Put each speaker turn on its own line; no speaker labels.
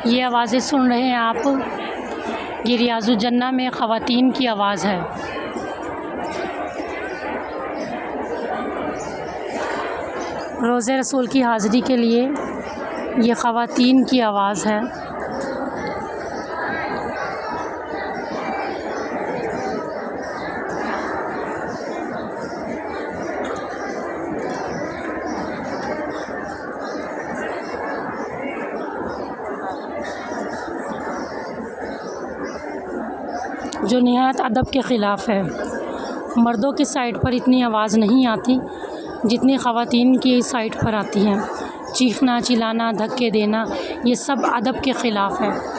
ये आवाज़ें सुन रहे हैं आप, ये रियाजुल जन्ना में ख़वातीन की आवाज़ है। रोज़े रसूल की हाज़िरी के लिए ये ख़वातीन की आवाज़ है। जो निहायत अदब के ख़िलाफ़ है। मर्दों की साइड पर इतनी आवाज़ नहीं आती जितनी ख़वातीन की साइड पर आती है। चीखना, चिल्लाना, धक्के देना, ये सब अदब के ख़िलाफ़ है।